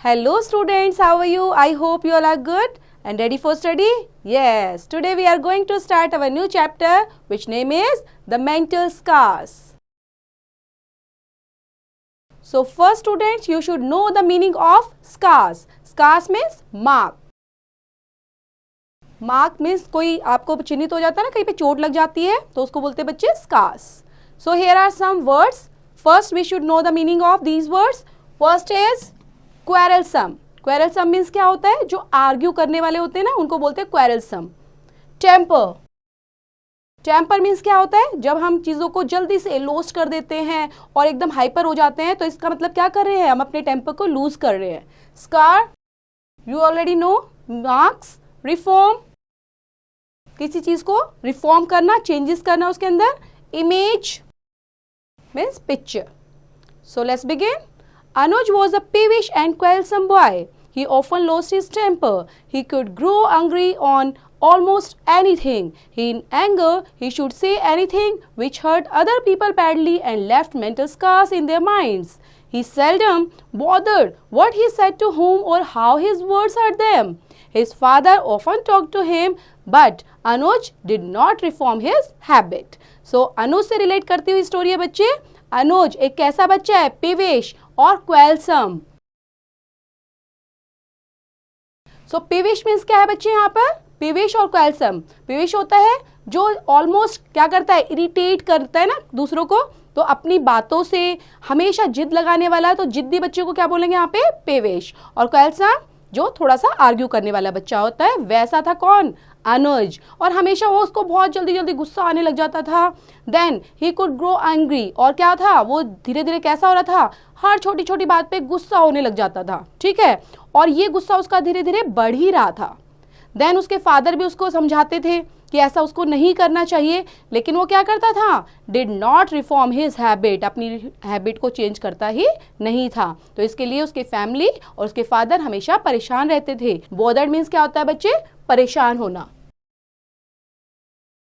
Hello students, how are you? I hope you all are good and ready for study. Yes, today we are going to start our new chapter which name is the mental scars. So first students, you should know the meaning of scars. Scars means mark. Mark means कोई आपको चिन्हित हो जाता है ना, कहीं पे चोट लग जाती है तो उसको बोलते हैं बच्चे scars. So here are some words. First we should know the meaning of these words. First is quarrelsome. Quarrelsome means क्या होता है? जो आर्ग्यू करने वाले होते हैं ना उनको बोलते हैं quarrelsome. Temper. टेम्पर मीन्स क्या होता है? जब हम चीज़ों को जल्दी से लॉस्ट कर देते हैं और एकदम हाइपर हो जाते हैं तो इसका मतलब क्या कर रहे हैं? हम अपने टेम्पर को लूज कर रहे हैं. Scar, you already know. Marks, reform, किसी चीज़ को रिफॉर्म करना, चेंजेस करना उसके अंदर. Image means picture. So let's begin. Anuj was a peevish and quarrelsome boy. He often lost his temper. He could grow angry on almost anything. In anger, he should say anything which hurt other people badly and left mental scars in their minds. He seldom bothered what he said to whom or how his words hurt them. His father often talked to him, but Anuj did not reform his habit. So, Anuj से relate करती हुई story है बच्चे. अनुज एक कैसा बच्चा है? पेविश और क्वेलसम. सो पेविश मीन्स क्या है बच्चे यहाँ पर? पेविश और क्वेलसम. पेविश होता है जो ऑलमोस्ट क्या करता है? इरिटेट करता है ना दूसरों को, तो अपनी बातों से हमेशा जिद लगाने वाला है, तो जिद्दी बच्चे को क्या बोलेंगे यहाँ पे? पेविश. और क्वेलसम जो थोड़ा सा आर्ग्यू करने वाला बच्चा होता है, वैसा था कौन? अनुज. और हमेशा वो उसको बहुत जल्दी जल्दी गुस्सा आने लग जाता था. Then he could grow angry. और क्या था? वो धीरे धीरे कैसा हो रहा था? हर छोटी छोटी बात पे गुस्सा होने लग जाता था. ठीक है. और ये गुस्सा उसका धीरे धीरे बढ़ ही रहा था. देन उसके फादर भी उसको समझाते थे कि ऐसा उसको नहीं करना चाहिए, लेकिन वो क्या करता था? Did not reform his habit. अपनी हैबिट को चेंज करता ही नहीं था. तो इसके लिए उसके फैमिली और उसके फादर हमेशा परेशान रहते थे. बॉदर्ड मीन्स क्या होता है बच्चे? परेशान होना.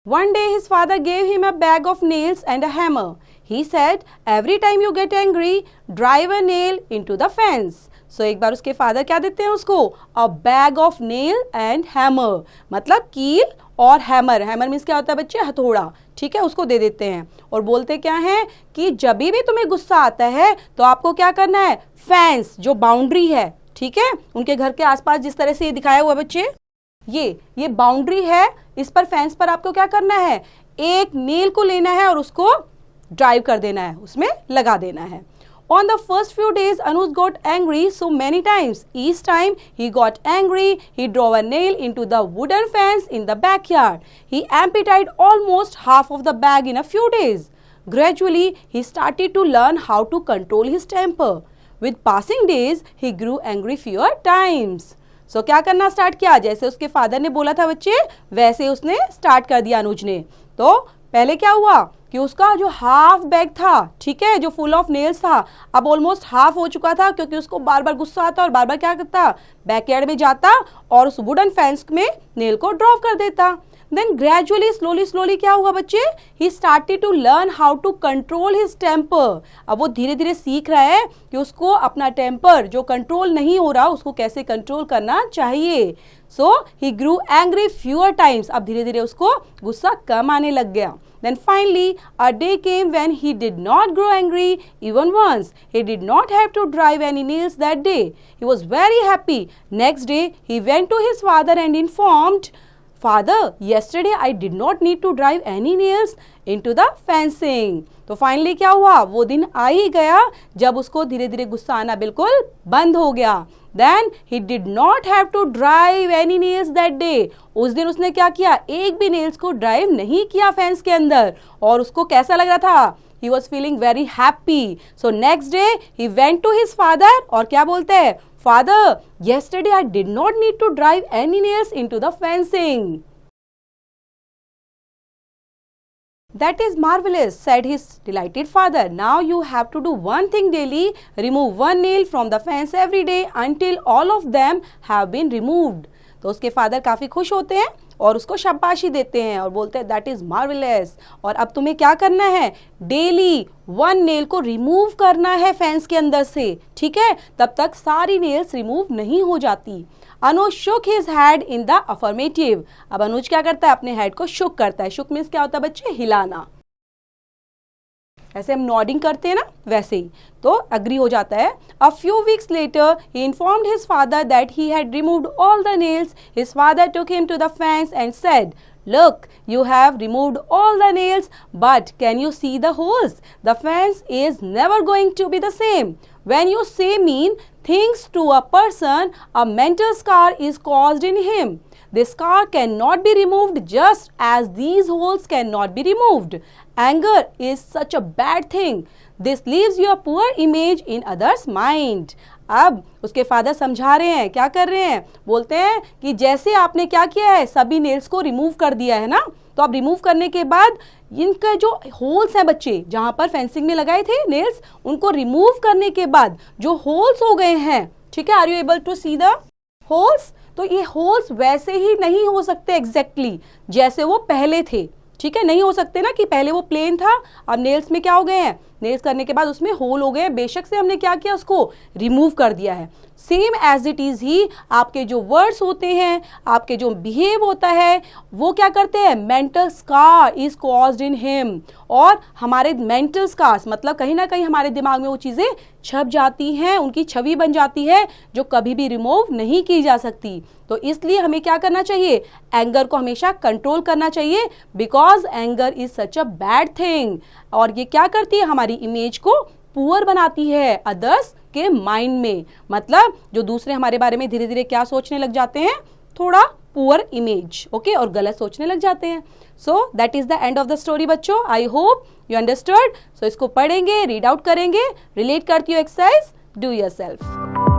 One day his father gave him a bag of nails and a hammer. He said, every time you get angry, drive a nail into the fence. So एक बार उसके फादर क्या देते हैं उसको? A bag of nail and hammer. मतलब कील और hammer. Hammer means क्या होता है बच्चे? हथौड़ा. ठीक है, उसको दे देते हैं और बोलते क्या हैं कि जब भी तुम्हें गुस्सा आता है तो आपको क्या करना है? फेंस, जो बाउंड्री है, ठीक है, उनके घर के आसपास जिस तरह से ये दिखाया हुआ बच्चे, ये बाउंड्री है. इस पर फेंस पर आपको क्या करना है? एक नेल को लेना है और उसको ड्राइव कर देना है, उसमें लगा देना है. On the first few days, Anuj got angry so many times. Each time he got angry, he drove a nail into the wooden fence in the backyard. He amputated almost half of the bag in a few days. Gradually, he started to learn how to control his temper. With passing days, he grew angry fewer times. So, क्या करना start किया? जैसे उसके father ने बोला था बच्चे, वैसे उसने स्टार्ट कर दिया अनुज ने. तो पहले क्या हुआ कि उसका जो हाफ बैग था, ठीक है, जो फुल ऑफ नेल्स था, अब ऑलमोस्ट हाफ हो चुका था, क्योंकि उसको बार बार गुस्सा आता और बार बार क्या करता? बैकयार्ड में जाता और उस वुडन फेंस में नेल को ड्रॉप कर देता. देन ग्रेजुअली स्लोली क्या हुआ बच्चे? He started to learn how to control his temper. अब वो धीरे धीरे सीख रहा है कि उसको अपना टेम्पर जो कंट्रोल नहीं हो रहा उसको कैसे कंट्रोल करना चाहिए. सो ही ग्रू एंग्री फ्यूअर टाइम्स. अब धीरे धीरे उसको गुस्सा कम आने लग गया. Then finally, a day came when he did not grow angry even once. He did not have to drive any nails that day. He was very happy. Next day, he went to his father and informed, Father, yesterday I did not need to drive any nails into the fencing. तो finally क्या हुआ? वो दिन आ ही गया जब उसको धीरे धीरे गुस्सा आना बिल्कुल बंद हो गया. Then he did not have to drive any nails that day. उस दिन उसने क्या किया? एक भी नेल्स को ड्राइव नहीं किया फेंस के अंदर. और उसको कैसा लग रहा था? He was feeling very happy. So next day he went to his father और क्या बोलते हैं? Father, yesterday I did not need to drive any nails into the fencing. That is marvelous, said his delighted father. Now you have to do one thing daily. Remove one nail from the fence every day until all of them have been removed. तो उसके father काफ़ी खुश होते हैं और उसको शाबाशी देते हैं और बोलते हैं दैट इज़ मार्वेलस। और अब तुम्हें क्या करना है, डेली 1 नेल को रिमूव करना है फेंस के अंदर से, ठीक है, तब तक सारी नेल्स रिमूव नहीं हो जाती। Anuj shook his head in the affirmative. अब अनुज क्या करता है, अपने हेड को शुक करता है। शुक मीन्स क्या होता है बच्चे, हिलाना। ऐसे हम नॉडिंग करते हैं ना, वैसे ही, तो अग्री हो जाता है। A few weeks later he informed his father that he had removed all the nails. His father took him to the fence and said, look, you have removed all the nails, but can you see the holes? The fence is never going to be the same. When you say mean things to a person, a mental scar is caused in him. This scar cannot be removed just as these holes cannot be removed. Anger is such a bad thing. This leaves your poor image in others' mind. अब उसके father समझा रहे हैं, क्या कर रहे हैं, बोलते हैं कि जैसे आपने क्या किया है, सभी नेल्स को रिमूव कर दिया है ना, तो अब रिमूव करने के बाद इनका जो होल्स हैं बच्चे, जहां पर फेंसिंग में लगाए थे नेल्स, उनको रिमूव करने के बाद जो होल्स हो गए हैं, ठीक है, are you able to see the holes? तो ये होल्स वैसे ही नहीं हो सकते एग्जैक्टली जैसे वो पहले थे, ठीक है, नहीं हो सकते ना कि पहले वो प्लेन था, अब नेल्स में क्या हो गए हैं, नेल्स करने के बाद उसमें होल हो गए, बेशक से हमने क्या किया, उसको रिमूव कर दिया है। सेम एज इट इज ही आपके जो वर्ड्स होते हैं, आपके जो बिहेव होता है, वो क्या करते हैं, mental scar is caused in him. और हमारे मेंटल स्कार्स मतलब कहीं ना कहीं हमारे दिमाग में वो चीज़ें छप जाती हैं, उनकी छवि बन जाती है जो कभी भी रिमूव नहीं की जा सकती। तो इसलिए हमें क्या करना चाहिए, एंगर को हमेशा कंट्रोल करना चाहिए, because anger is such a bad thing. और ये क्या करती है, हमारी इमेज को पुअर बनाती है अदर्स के माइंड में, मतलब जो दूसरे हमारे बारे में धीरे धीरे क्या सोचने लग जाते हैं, थोड़ा पुअर इमेज, ओके, और गलत सोचने लग जाते हैं। So that is the end of the story बच्चों। I hope you understood. So इसको पढ़ेंगे, रीड आउट करेंगे, रिलेट करती हो एक्सरसाइज, डू योरसेल्फ।